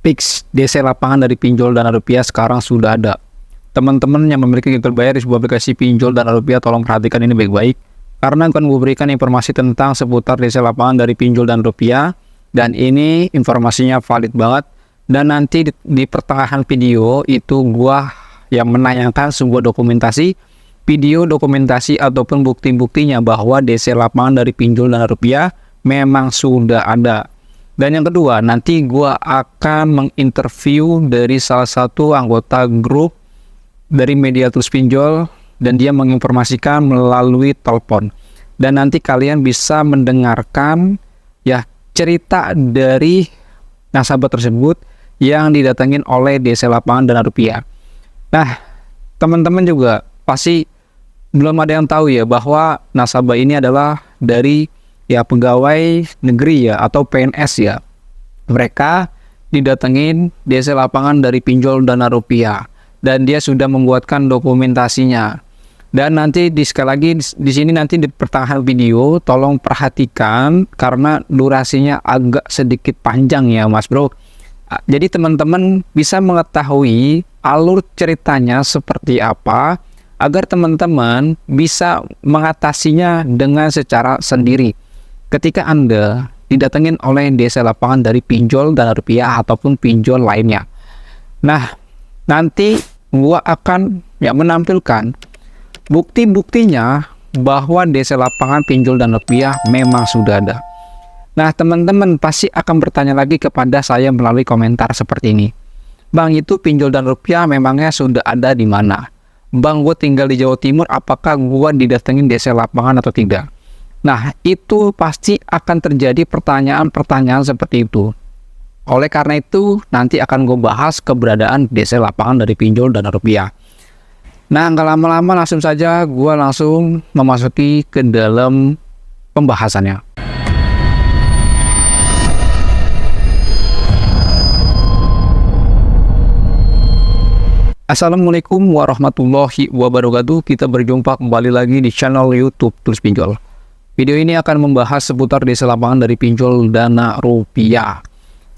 fix DC lapangan dari pinjol Dana Rupiah sekarang sudah ada. Teman-teman yang memiliki gagal bayar di sebuah aplikasi pinjol Dana Rupiah, tolong perhatikan ini baik-baik, karena akan gue berikan informasi tentang seputar DC lapangan dari pinjol Dana Rupiah, dan ini informasinya valid banget. Dan nanti di pertengahan video itu gue yang menayangkan sebuah dokumentasi ataupun bukti-buktinya bahwa DC lapangan dari pinjol Dana Rupiah memang sudah ada. Dan yang kedua, nanti gue akan menginterview dari salah satu anggota grup dari media Tools Pinjol, dan dia menginformasikan melalui telepon. Dan nanti kalian bisa mendengarkan ya cerita dari nasabah tersebut yang didatengin oleh DC lapangan Dana Rupiah. Nah, teman-teman juga pasti belum ada yang tahu ya bahwa nasabah ini adalah dari ya pegawai negeri ya atau PNS ya. Mereka didatengin DC lapangan dari pinjol Dana Rupiah dan dia sudah membuatkan dokumentasinya. Dan nanti sekali lagi di sini nanti di pertengahan video tolong perhatikan karena durasinya agak sedikit panjang ya Mas Bro. Jadi teman-teman bisa mengetahui alur ceritanya seperti apa agar teman-teman bisa mengatasinya dengan secara sendiri ketika Anda didatengin oleh DC lapangan dari pinjol Dana Rupiah ataupun pinjol lainnya. Nah, nanti gua akan ya menampilkan bukti-buktinya bahwa DC lapangan pinjol Dana Rupiah memang sudah ada. Nah, teman-teman pasti akan bertanya lagi kepada saya melalui komentar seperti ini. Bang, itu pinjol Dana Rupiah memangnya sudah ada di mana? Bang, gue tinggal di Jawa Timur, apakah gue didatengin DC lapangan atau tidak? Nah, itu pasti akan terjadi pertanyaan-pertanyaan seperti itu. Oleh karena itu, nanti akan gue bahas keberadaan DC lapangan dari pinjol Dana Rupiah. Nah, nggak lama-lama langsung saja gue langsung memasuki ke dalam pembahasannya. Assalamualaikum warahmatullahi wabarakatuh. Kita berjumpa kembali lagi di channel YouTube Tools Pinjol. Video ini akan membahas seputar DC lapangan dari pinjol Dana Rupiah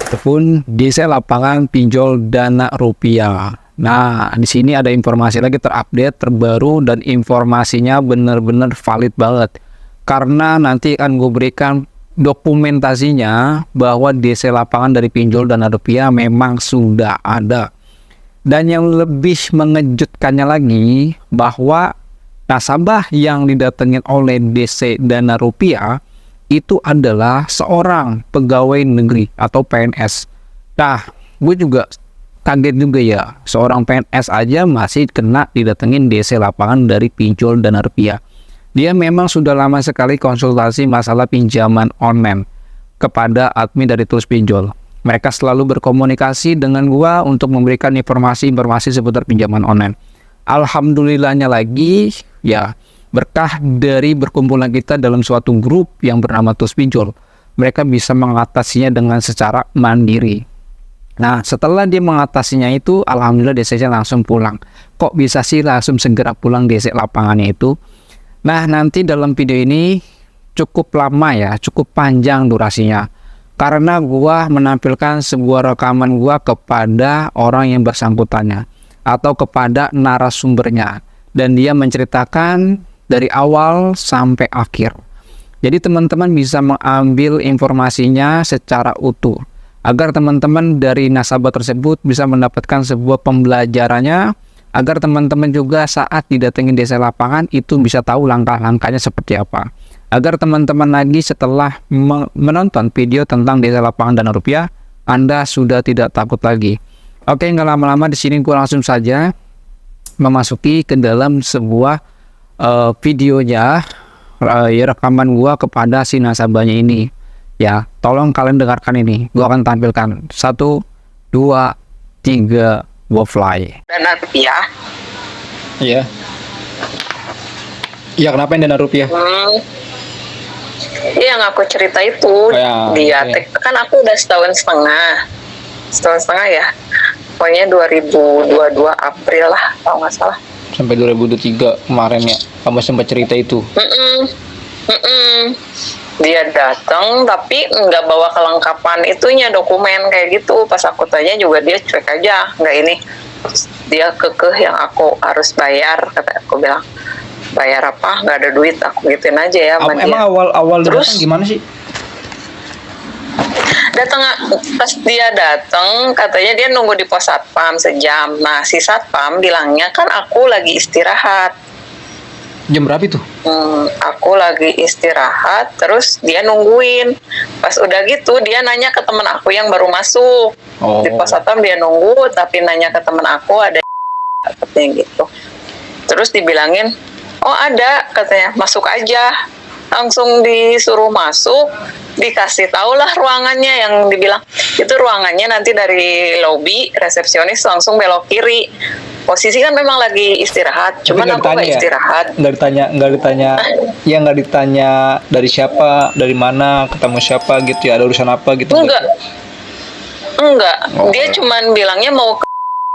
ataupun DC lapangan pinjol Dana Rupiah. Nah, di sini ada informasi lagi terupdate, terbaru, dan informasinya benar-benar valid banget. Karena nanti akan gue berikan dokumentasinya bahwa DC lapangan dari pinjol Dana Rupiah memang sudah ada. Dan yang lebih mengejutkannya lagi bahwa nasabah yang didatengin oleh DC Dana Rupiah itu adalah seorang pegawai negeri atau PNS. Nah, gue juga kaget juga ya, seorang PNS aja masih kena didatengin DC lapangan dari pinjol Dana Rupiah. Dia memang sudah lama sekali konsultasi masalah pinjaman online kepada admin dari Tools Pinjol. Mereka selalu berkomunikasi dengan gua untuk memberikan informasi-informasi seputar pinjaman online. Alhamdulillahnya lagi, ya berkah dari berkumpulnya kita dalam suatu grup yang bernama Tools Pinjol, mereka bisa mengatasinya dengan secara mandiri. Nah, setelah dia mengatasinya itu, alhamdulillah DC-nya langsung pulang. Kok bisa sih langsung segera pulang DC lapangannya itu? Nah, nanti dalam video ini cukup lama ya, cukup panjang durasinya. Karena gua menampilkan sebuah rekaman gua kepada orang yang bersangkutannya atau kepada narasumbernya, dan dia menceritakan dari awal sampai akhir. Jadi teman-teman bisa mengambil informasinya secara utuh agar teman-teman dari nasabah tersebut bisa mendapatkan sebuah pembelajarannya, agar teman-teman juga saat didatengin DC lapangan itu bisa tahu langkah-langkahnya seperti apa. Agar teman-teman lagi setelah menonton video tentang DC lapangan Dana Rupiah, Anda sudah tidak takut lagi. Oke, nggak lama-lama di sini gue langsung saja memasuki ke dalam sebuah videonya, rekaman gue kepada si nasabahnya ini. Ya, tolong kalian dengarkan ini. Gue akan tampilkan 1, 2, 3, go fly. Dana Rupiah. Iya. Iya, kenapa yang Dana Rupiah? Iya, yang aku cerita itu dia kan aku udah setahun setengah ya, pokoknya 2022 April lah kalau nggak salah, sampai 2023 kemarin ya kamu sempat cerita itu. dia datang tapi nggak bawa kelengkapan itunya, dokumen kayak gitu. Pas aku tanya juga dia cuek aja, nggak ini. Terus dia kekeh yang aku harus bayar, kata aku bilang bayar apa, nggak ada duit, aku gituin aja ya sama dia. Emang awal Terus gimana sih? Datang, pas dia datang katanya dia nunggu di pos satpam sejam. Nah si satpam bilangnya kan aku lagi istirahat. Jam berapa itu? Aku lagi istirahat, terus dia nungguin. Pas udah gitu dia nanya ke temen aku yang baru masuk. Di pos satpam dia nunggu, tapi nanya ke temen aku ada katanya gitu. Terus dibilangin, oh ada katanya, masuk aja. Langsung disuruh masuk, dikasih tahulah ruangannya, yang dibilang itu ruangannya nanti dari lobi resepsionis langsung belok kiri. Posisi kan memang lagi istirahat, cuman aku nggak istirahat. Nggak ditanya, ya nggak ditanya dari siapa, dari mana, ketemu siapa gitu ya, ada urusan apa gitu? Enggak. Dia cuman bilangnya mau ke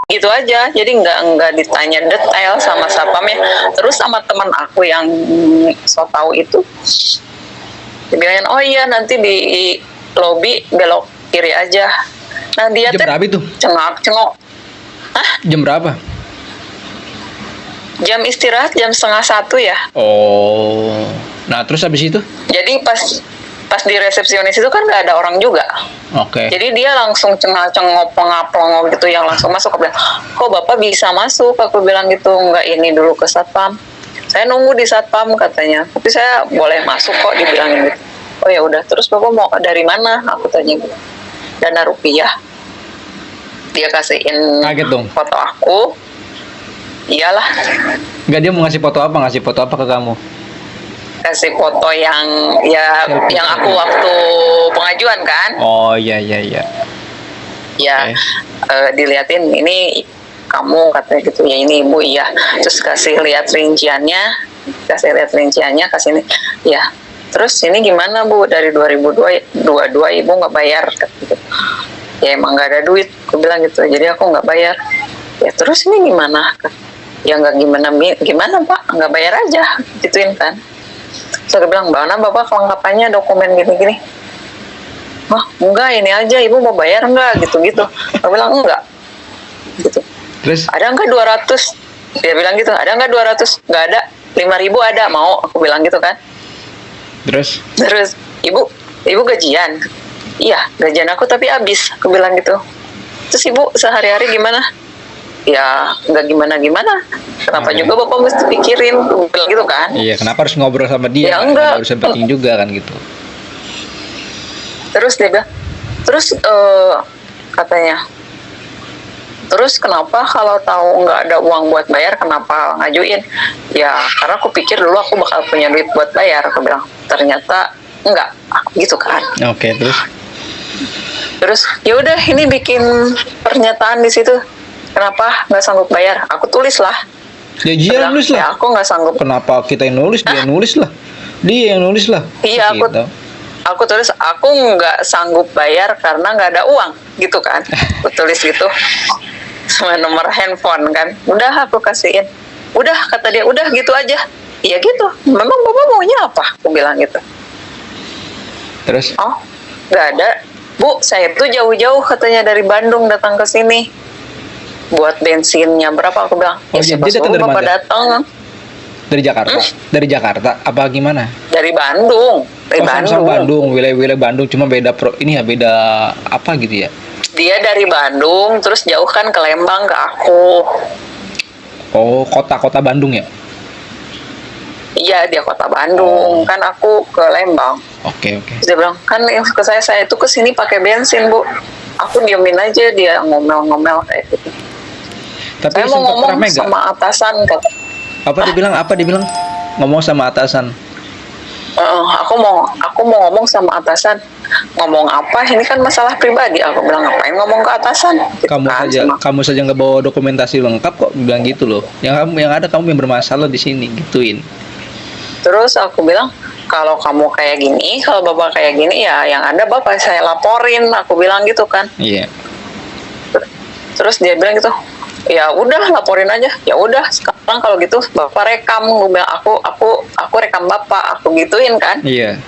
gitu aja, jadi nggak ditanya detail sama satpamnya. Terus sama teman aku yang so tahu itu, dibilangin oh iya nanti di lobi belok kiri aja. Nah dia jam berapa itu? Cengok. Hah? Jam berapa? Jam istirahat jam 12:30 ya. Oh, nah terus habis itu? Jadi pas di resepsionis itu kan nggak ada orang juga. Oke. Jadi dia langsung cengok pengap gitu, yang langsung masuk. Aku bilang, kok bapak bisa masuk? Aku bilang gitu, nggak ini dulu ke satpam. Saya nunggu di satpam katanya, tapi saya boleh masuk kok, dibilangin gitu. Oh ya udah, terus bapak mau dari mana? Aku tanya gitu. Dana Rupiah. Dia kasihin kaget dong. Foto aku. Iyalah. Enggak, dia mau ngasih foto apa ke kamu? Kasih foto yang ya selfie. Yang aku waktu pengajuan kan. Oh iya. Ya okay. Diliatin ini kamu, katanya gitu ya, ini ibu iya. Terus kasih lihat rinciannya, kasih ini ya. Terus ini gimana bu, dari 2022 ibu nggak bayar gitu. Ya emang nggak ada duit, aku bilang gitu, jadi aku nggak bayar. Ya terus ini gimana? Ya nggak gimana pak, nggak bayar aja gituin kan. Saya bilang, mana bapak kelengkapannya, dokumen gini-gini. Oh enggak, ini aja, ibu mau bayar enggak, gitu-gitu. Saya bilang enggak gitu. Terus ada enggak 200? Dia bilang gitu, ada enggak 200? Enggak ada. 5.000 ada, mau, aku bilang gitu kan. Terus ibu gajian? Iya, gajian aku tapi habis, aku bilang gitu. Terus ibu sehari-hari gimana? Ya nggak gimana. Kenapa juga bapak mesti pikirin, bilang gitu kan? Iya, kenapa harus ngobrol sama dia? Ya enggak. Harus penting juga kan gitu. Terus dia bilang, katanya, terus kenapa kalau tahu nggak ada uang buat bayar, kenapa ngajuin? Ya karena aku pikir dulu aku bakal punya duit buat bayar, aku bilang. Ternyata enggak, gitu kan? Oke, terus ya udah, ini bikin pernyataan di situ. Kenapa nggak sanggup bayar? Aku tulis lah. Ya dia nulis lah. Ya, aku nggak sanggup. Kenapa kita yang nulis? Dia yang nulis lah. Dia yang nulis lah. Iya, aku tulis aku nggak sanggup bayar karena nggak ada uang, gitu kan? Aku tulis gitu sama nomor handphone kan. Udah aku kasihin. Udah, kata dia, udah gitu aja. Iya gitu. Memang bapak maunya apa? Aku bilang gitu. Terus? Oh, nggak ada. Bu, saya tuh jauh-jauh katanya dari Bandung datang ke sini. Buat bensinnya berapa, aku bilang. Oh, ya, dia datang dari mana? Datang. Dari Jakarta? Dari Jakarta apa gimana? Dari Bandung. Bandung, wilayah Bandung, cuma beda beda apa gitu ya? Dia dari Bandung, terus jauh kan ke Lembang ke aku. Oh, kota Bandung ya? Iya, dia kota Bandung, kan aku ke Lembang. Oke. Dia bilang, kan ke saya itu ke sini pakai bensin, Bu. Aku diemin aja, dia ngomel-ngomel kayak gitu. Tapi saya mau ngomong sama atasan, kata. Apa dibilang? Ngomong sama atasan. Aku mau ngomong sama atasan. Ngomong apa? Ini kan masalah pribadi. Aku bilang, ngapain ngomong ke atasan? Gitu kamu saja nggak bawa dokumentasi lengkap kok, bilang gitu loh. Yang ada kamu yang bermasalah di sini, gituin. Terus aku bilang, kalau kamu kayak gini, kalau bapak kayak gini, ya yang ada bapak saya laporin. Aku bilang gitu kan. Iya. Terus dia bilang gitu, ya udah laporin aja. Ya udah, sekarang kalau gitu bapak rekam. Gue bilang, aku rekam bapak, aku gituin kan. Iya.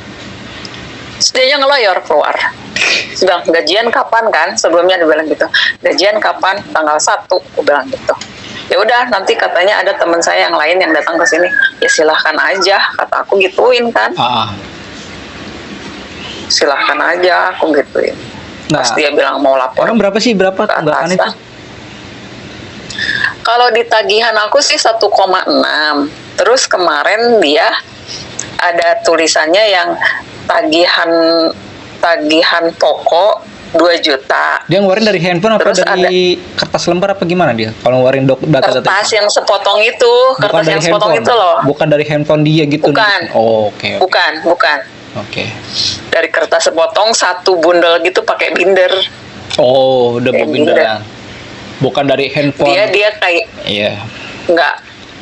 Terus dia ngeloyor keluar. Terus bilang, gajian kapan kan? Sebelumnya dia bilang gitu. Gajian kapan? Tanggal 1, aku bilang gitu. Ya udah, nanti katanya ada teman saya yang lain yang datang ke sini. Ya silahkan aja, kata aku gituin kan. Silahkan aja, aku gituin. Nah, Pas dia bilang mau lapor. Emang berapa ke tunggakan itu? atasan. Kalau di tagihan aku sih 1,6. Terus kemarin dia ada tulisannya yang tagihan pokok 2 juta. Dia ngeluarin dari handphone apa Terus dari kertas lembar apa gimana dia? Kalau ngeluarin data-data kertas yang sepotong itu, bukan kertas dari yang sepotong handphone. itu loh. Bukan dari handphone dia gitu. Bukan. Oh, oke. Bukan. Oke. Dari kertas sepotong 1 bundel gitu pakai binder. Oh, udah Kayak binderan. Bukan dari handphone. Dia kayak Iya. enggak.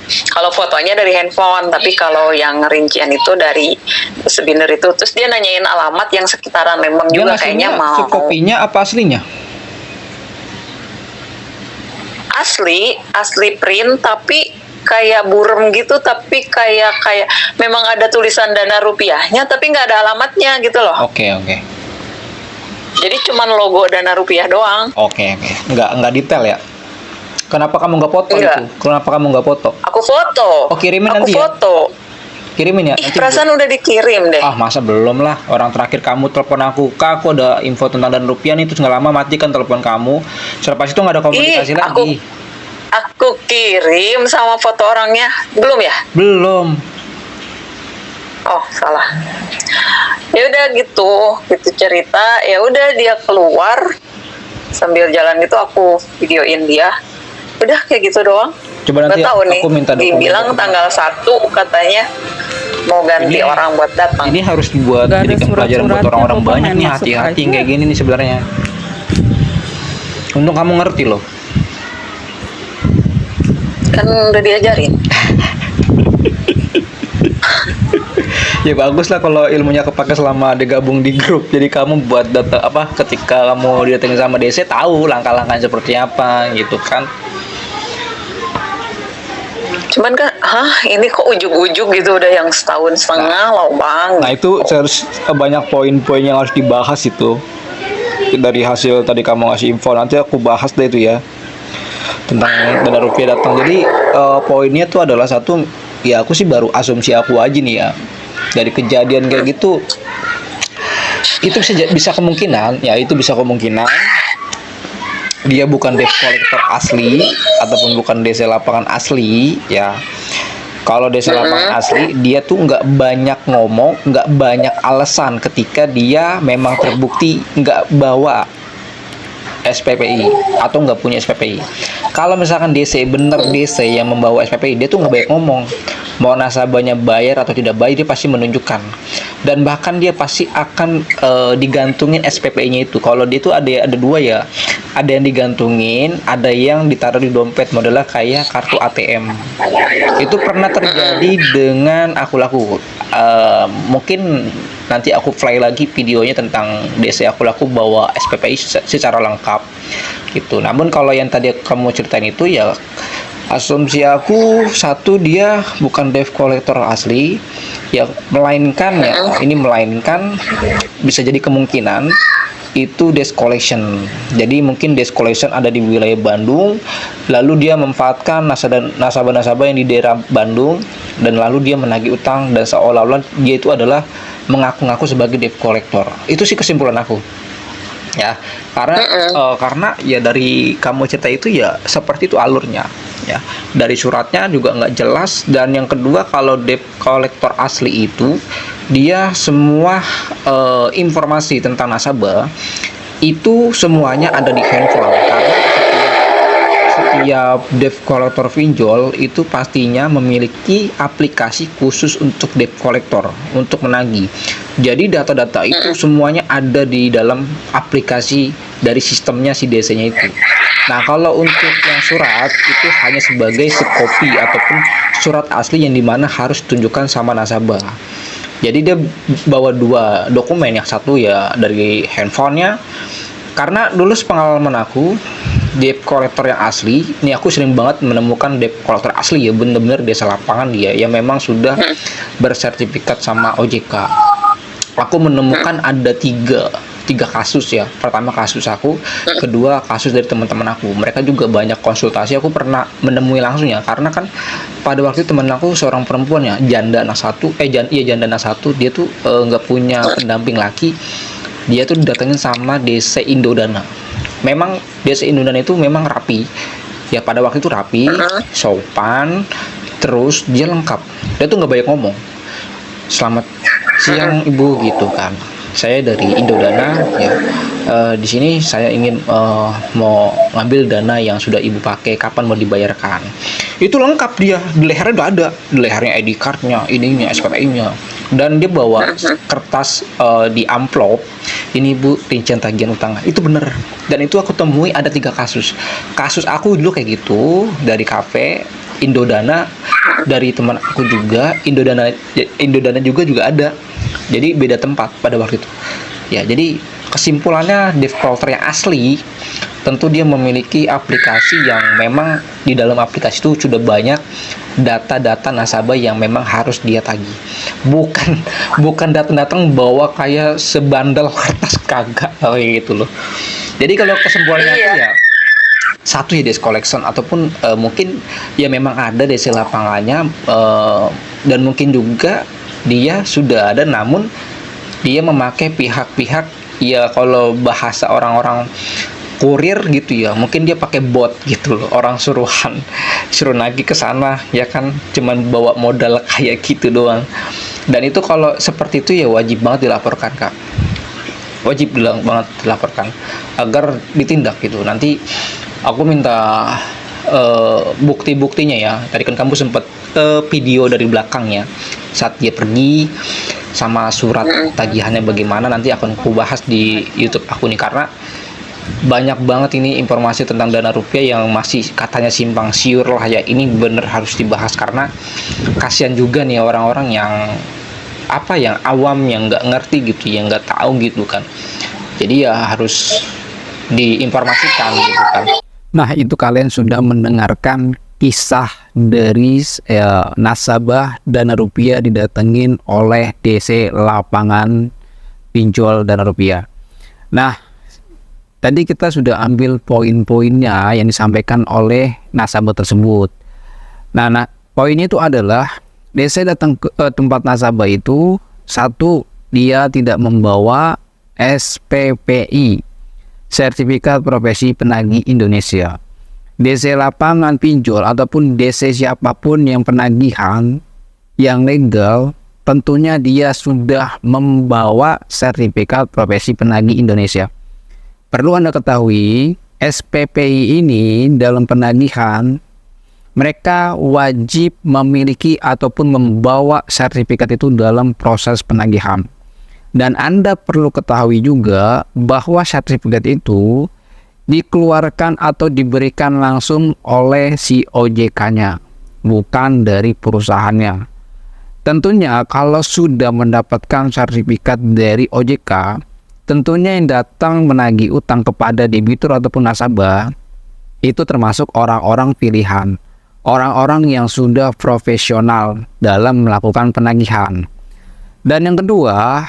Kalau fotonya dari handphone, tapi kalau yang rincian itu dari sebinder itu. Terus dia nanyain alamat yang sekitaran Lembang Dia juga, kayaknya mau. kopinya apa aslinya? Asli print, tapi kayak burem gitu, tapi kayak memang ada tulisan dana rupiahnya, tapi nggak ada alamatnya gitu loh. Oke. Jadi cuman logo dana rupiah doang. Oke. Nggak detail ya? Kenapa kamu nggak foto Enggak. itu? Kenapa kamu nggak foto? Aku foto. Oh, kirimin aku nanti ya? foto. Kirimin ya? Ih, Nanti perasaan udah dikirim deh. masa belum lah. Orang terakhir kamu telepon aku, Kak, aku ada info tentang dana rupiah nih, terus nggak lama matikan telepon kamu. Selepas itu nggak ada komunikasi lagi. Aku kirim sama foto orangnya. Belum ya? Belum. Oh, salah. Ya udah gitu cerita. Ya udah dia keluar sambil jalan gitu aku videoin dia. Udah kayak gitu doang. Coba nanti Nggak tahu nih. aku minta dokumen. Dibilang tanggal 1 katanya mau ganti orang buat datang. Ini harus dibuat Nggak ada jadikan pelajaran buat surat-suratnya, orang-orang Bapak banyak main nih, masuk hati-hati aja. kayak gini nih sebenarnya. Untung kamu ngerti loh. Kan udah diajarin. Ya bagus lah kalau ilmunya kepake selama digabung di grup. Jadi kamu buat data ketika kamu didatengin sama DC tahu langkah-langkahnya seperti apa gitu kan. Cuman kan, ini kok ujug-ujug gitu udah yang setahun setengah loh bang. Nah itu harus banyak poin-poin yang harus dibahas itu. Dari hasil tadi kamu ngasih info, nanti aku bahas deh itu ya tentang dana rupiah datang. Jadi poinnya tuh adalah satu, ya aku sih baru asumsi aku aja nih ya, dari kejadian kayak gitu itu bisa kemungkinan dia bukan debt collector asli ataupun bukan DC lapangan asli ya. Kalau DC lapangan asli, dia tuh nggak banyak ngomong, nggak banyak alasan ketika dia memang terbukti nggak bawa SPPI atau nggak punya SPPI. Kalau misalkan DC yang membawa SPPI, dia tuh nggak banyak ngomong. Mau nasabahnya bayar atau tidak bayar, dia pasti menunjukkan. Dan bahkan dia pasti akan digantungin SPPI-nya itu. Kalau dia tuh ada dua ya, ada yang digantungin, ada yang ditaruh di dompet, modelnya kayak kartu ATM. Itu pernah terjadi dengan aku laku. Mungkin nanti aku play lagi videonya tentang DC aku laku bawa SPPI secara lengkap gitu. Namun kalau yang tadi kamu ceritain itu ya, asumsi aku satu, dia bukan debt collector asli ya, melainkan bisa jadi kemungkinan itu debt collection. Jadi mungkin debt collection ada di wilayah Bandung, lalu dia memanfaatkan nasabah-nasabah yang di daerah Bandung, dan lalu dia menagih utang dan seolah-olah dia itu adalah mengaku-ngaku sebagai debt collector. Itu sih kesimpulan aku. Ya, karena ya dari kamu cerita itu ya seperti itu alurnya ya. Dari suratnya juga nggak jelas, dan yang kedua kalau debt collector asli itu dia semua informasi tentang nasabah itu semuanya ada di handphone, karena setiap debt collector pinjol itu pastinya memiliki aplikasi khusus untuk debt collector untuk menagih. Jadi data-data itu semuanya ada di dalam aplikasi dari sistemnya si DC-nya itu. Nah, kalau untuk yang surat itu hanya sebagai copy ataupun surat asli yang dimana harus ditunjukkan sama nasabah. Jadi dia bawa dua dokumen, yang satu ya dari handphonenya. Karena dulu pengalaman aku, debt collector yang asli, ini aku sering banget menemukan debt collector asli ya, bener-bener desa lapangan dia, yang memang sudah bersertifikat sama OJK. aku menemukan ada tiga kasus ya. Pertama kasus aku, kedua kasus dari teman-teman aku. Mereka juga banyak konsultasi. Aku pernah menemui langsung ya, karena kan pada waktu itu teman aku seorang perempuan ya, janda anak satu, janda anak satu. Dia tuh nggak punya pendamping laki. Dia tuh datengin sama DC Indodana. Memang DC Indodana itu memang rapi. Ya pada waktu itu rapi, sopan, terus dia lengkap. Dia tuh nggak banyak ngomong. Selamat siang ibu gitu kan. Saya dari Indodana ya. Di sini saya ingin mau ngambil dana yang sudah ibu pakai. Kapan mau dibayarkan? Itu lengkap dia. Di lehernya udah ada. Di lehernya ID cardnya, ininya, SKTI-nya. Dan dia bawa kertas di amplop. Ini bu rincian tagihan utang. Itu bener. Dan itu aku temui ada 3 kasus. Kasus aku dulu kayak gitu dari kafe. Indodana dari teman aku juga, Indodana juga ada. Jadi beda tempat pada waktu itu. Ya, jadi kesimpulannya Debt Collector yang asli tentu dia memiliki aplikasi yang memang di dalam aplikasi itu sudah banyak data-data nasabah yang memang harus dia tagih. Bukan datang bawa kayak sebandel kertas kagak kayak gitu loh. Jadi kalau kesimpulannya itu ya satu ya desk collection ataupun mungkin ya memang ada DC lapangannya dan mungkin juga dia sudah ada namun dia memakai pihak-pihak ya kalau bahasa orang-orang kurir gitu ya, mungkin dia pakai bot gitu loh, orang suruhan suruh nagih ke sana ya kan, cuman bawa modal kayak gitu doang. Dan itu kalau seperti itu ya wajib banget dilaporkan Kak, wajib banget dilaporkan agar ditindak gitu. Nanti aku minta bukti-buktinya ya. Tadi kan kamu sempat video dari belakangnya saat dia pergi sama surat tagihannya bagaimana, nanti akan aku bahas di YouTube aku nih, karena banyak banget ini informasi tentang dana rupiah yang masih katanya simpang siur lah ya. Ini bener harus dibahas karena kasihan juga nih orang-orang yang yang awam, yang nggak ngerti gitu, yang nggak tahu gitu kan. Jadi ya harus diinformasikan gitu kan. Nah, itu kalian sudah mendengarkan kisah dari nasabah dana rupiah didatengin oleh DC lapangan pinjol dana rupiah. Nah, tadi kita sudah ambil poin-poinnya yang disampaikan oleh nasabah tersebut. Nah, poinnya itu adalah DC datang ke tempat nasabah itu, satu, dia tidak membawa SPPI, Sertifikat Profesi Penagih Indonesia. DC lapangan pinjol ataupun DC siapapun yang penagihan yang legal, tentunya dia sudah membawa Sertifikat Profesi Penagih Indonesia. Perlu Anda ketahui, SPPI ini dalam penagihan, mereka wajib memiliki ataupun membawa sertifikat itu dalam proses penagihan. Dan Anda perlu ketahui juga bahwa sertifikat itu dikeluarkan atau diberikan langsung oleh si OJK-nya, bukan dari perusahaannya. Tentunya kalau sudah mendapatkan sertifikat dari OJK, tentunya yang datang menagih utang kepada debitur ataupun nasabah itu termasuk orang-orang pilihan, orang-orang yang sudah profesional dalam melakukan penagihan. Dan yang kedua,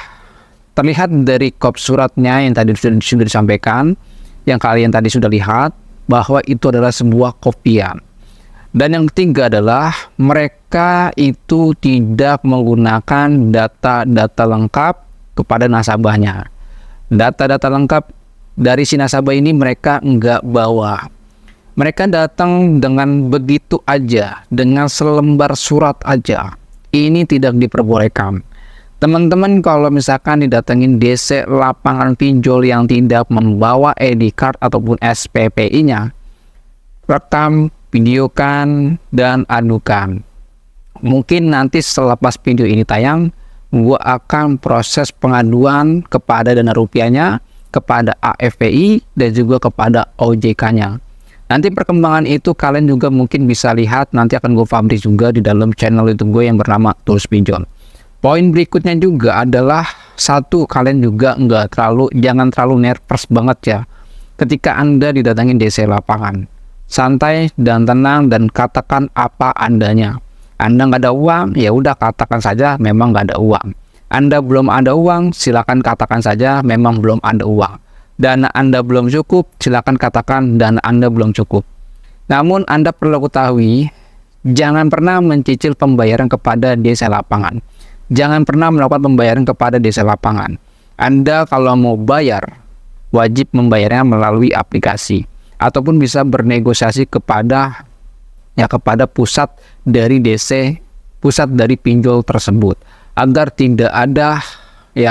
terlihat dari kop suratnya yang tadi sudah disampaikan, yang kalian tadi sudah lihat, bahwa itu adalah sebuah kopian. Dan yang ketiga adalah mereka itu tidak menggunakan data-data lengkap kepada nasabahnya. Data-data lengkap dari si nasabah ini mereka enggak bawa. Mereka datang dengan begitu aja, dengan selembar surat aja. Ini tidak diperbolehkan. Teman-teman kalau misalkan didatengin DC lapangan pinjol yang tidak membawa ID card ataupun SPPI-nya, rekam, videokan, dan adukan. Mungkin nanti selepas video ini tayang, gua akan proses pengaduan kepada dana rupiahnya, kepada AFPI, dan juga kepada OJK-nya. Nanti perkembangan itu kalian juga mungkin bisa lihat, nanti akan gue publish juga di dalam channel YouTube gue yang bernama Tools Pinjol. Poin berikutnya juga adalah satu, kalian juga jangan terlalu nervous banget ya ketika Anda didatangin DC lapangan. Santai dan tenang dan katakan apa adanya. Anda nggak ada uang, ya udah katakan saja memang nggak ada uang. Anda belum ada uang, silakan katakan saja memang belum ada uang. Dana Anda belum cukup, silakan katakan dana Anda belum cukup. Namun Anda perlu ketahui, jangan pernah mencicil pembayaran kepada desa lapangan. Jangan pernah melakukan pembayaran kepada desa lapangan. Anda kalau mau bayar, wajib membayarnya melalui aplikasi ataupun bisa bernegosiasi kepada pusat dari DC, pusat dari pinjol tersebut, agar tidak ada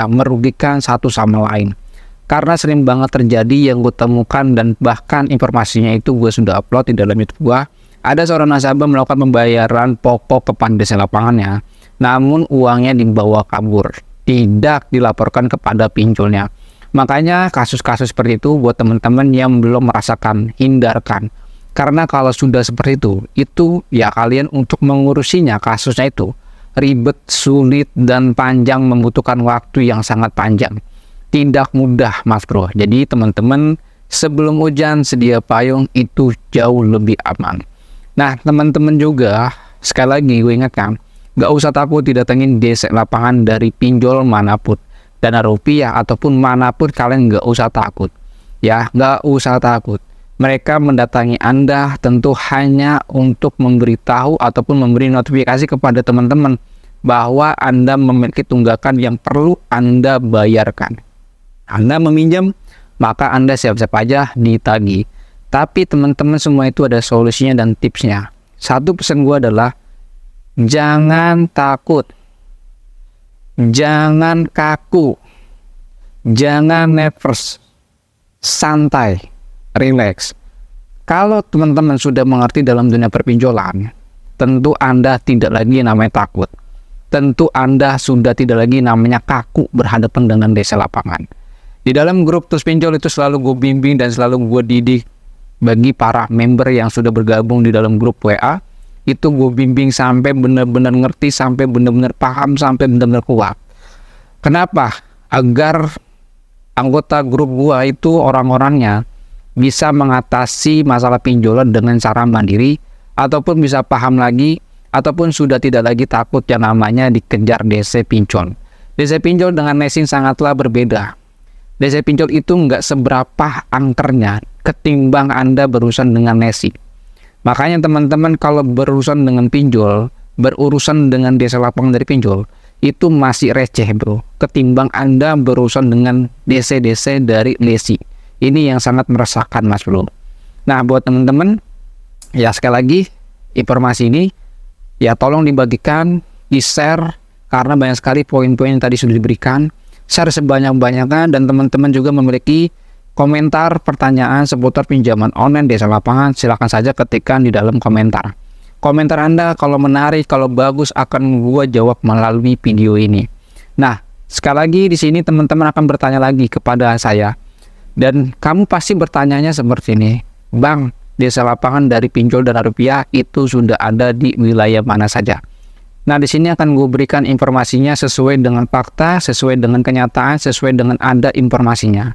merugikan satu sama lain. Karena sering banget terjadi yang gue temukan, dan bahkan informasinya itu gue sudah upload di dalam YouTube gue. Ada seorang nasabah melakukan pembayaran pokok kepada desa lapangannya, namun uangnya dibawa kabur, tidak dilaporkan kepada pinjolnya. Makanya kasus-kasus seperti itu buat teman-teman yang belum merasakan, hindarkan. Karena kalau sudah seperti itu ya kalian untuk mengurusinya, kasusnya itu ribet, sulit, dan panjang, membutuhkan waktu yang sangat panjang. Tidak mudah mas bro. Jadi teman-teman, sebelum hujan sedia payung, itu jauh lebih aman. Nah teman-teman juga, sekali lagi gue ingatkan, gak usah takut didatengin desa lapangan dari pinjol manapun, Dana Rupiah ataupun manapun, kalian gak usah takut. Ya, gak usah takut. Mereka mendatangi Anda tentu hanya untuk memberitahu ataupun memberi notifikasi kepada teman-teman bahwa Anda memiliki tunggakan yang perlu Anda bayarkan. Anda meminjam, maka Anda siap-siap aja ditagih. Tapi teman-teman, semua itu ada solusinya dan tipsnya. Satu pesan gue adalah, jangan takut, jangan kaku, jangan nervous, santai, relax. Kalau teman-teman sudah mengerti dalam dunia perpinjolan, tentu Anda tidak lagi namanya takut. Tentu Anda sudah tidak lagi namanya kaku berhadapan dengan desa lapangan. Di dalam grup Tools Pinjol itu selalu gue bimbing dan selalu gue didik bagi para member yang sudah bergabung di dalam grup WA. Itu gue bimbing sampai benar-benar ngerti, sampai benar-benar paham, sampai benar-benar kuat. Kenapa? Agar anggota grup gue itu orang-orangnya bisa mengatasi masalah pinjolan dengan cara mandiri, ataupun bisa paham lagi, ataupun sudah tidak lagi takut yang namanya dikejar DC pinjol. DC pinjol dengan leasing sangatlah berbeda. DC pinjol itu nggak seberapa angkernya ketimbang Anda berurusan dengan leasing. Makanya teman-teman, kalau berurusan dengan pinjol, berurusan dengan desa lapangan dari pinjol, itu masih receh bro, ketimbang Anda berurusan dengan DC-DC dari leasing. Ini yang sangat meresahkan mas bro. Nah buat teman-teman, ya sekali lagi, informasi ini ya tolong dibagikan, di-share, karena banyak sekali poin-poin yang tadi sudah diberikan. Share sebanyak-banyaknya, dan teman-teman juga memiliki komentar, pertanyaan seputar pinjaman online desa lapangan, silakan saja ketikkan di dalam komentar. Komentar Anda kalau menarik, kalau bagus, akan gua jawab melalui video ini. Nah, sekali lagi di sini teman-teman akan bertanya lagi kepada saya, dan kamu pasti bertanyanya seperti ini, Bang, desa lapangan dari pinjol Dana Rupiah itu sudah ada di wilayah mana saja? Nah, di sini akan gue berikan informasinya sesuai dengan fakta, sesuai dengan kenyataan, sesuai dengan ada informasinya.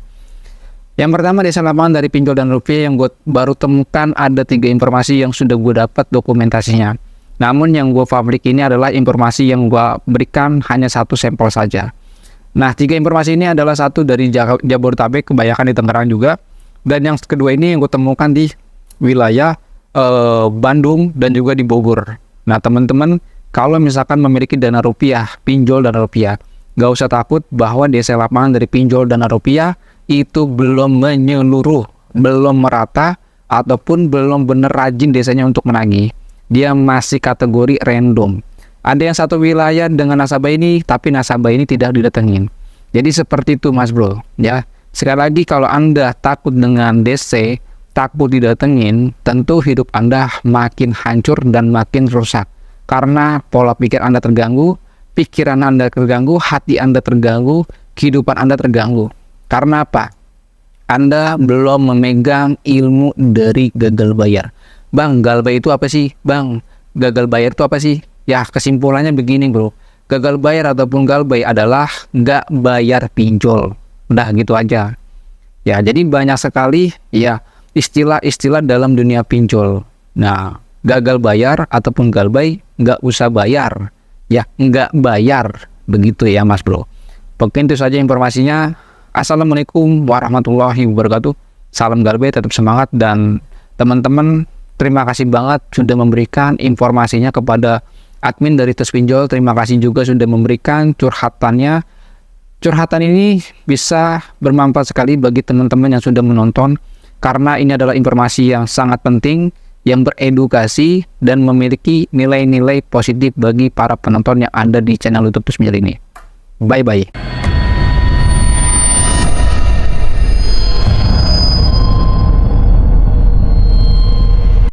Yang pertama, desa lapangan dari pinjol Dana Rupiah yang gue baru temukan ada 3 informasi yang sudah gue dapat dokumentasinya. Namun yang gue publik ini adalah informasi yang gue berikan hanya 1 sampel saja. Nah, 3 informasi ini adalah satu dari Jabodetabek, kebanyakan di Tangerang juga. Dan yang kedua ini yang gue temukan di wilayah Bandung dan juga di Bogor. Nah, teman-teman, kalau misalkan memiliki Dana Rupiah, pinjol Dana Rupiah, gak usah takut bahwa desa lapangan dari pinjol Dana Rupiah itu belum menyeluruh, belum merata, ataupun belum benar rajin desanya untuk menagih. Dia masih kategori random. Ada yang satu wilayah dengan nasabah ini, tapi nasabah ini tidak didatengin. Jadi seperti itu mas bro. Ya, sekali lagi, kalau Anda takut dengan DC, takut didatengin, tentu hidup Anda makin hancur dan makin rusak. Karena pola pikir Anda terganggu, pikiran Anda terganggu, hati Anda terganggu, kehidupan Anda terganggu. Karena apa? Anda belum memegang ilmu dari gagal bayar. Bang, gagal bayar itu apa sih? Bang, gagal bayar itu apa sih? Ya, kesimpulannya begini bro. Gagal bayar ataupun gagal bayar adalah nggak bayar pinjol. Udah gitu aja. Ya, jadi banyak sekali ya istilah-istilah dalam dunia pinjol. Nah, gagal bayar ataupun gagal bayar, nggak usah bayar. Ya, nggak bayar. Begitu ya Mas Bro. Mungkin itu saja informasinya. Assalamualaikum warahmatullahi wabarakatuh. Salam Garbe, tetap semangat, dan teman-teman terima kasih banget sudah memberikan informasinya kepada admin dari Tes Pinjol. Terima kasih juga sudah memberikan curhatannya. Curhatan ini bisa bermanfaat sekali bagi teman-teman yang sudah menonton, karena ini adalah informasi yang sangat penting, yang beredukasi dan memiliki nilai-nilai positif bagi para penonton yang ada di channel YouTube Tes Pinjol ini. Bye-bye.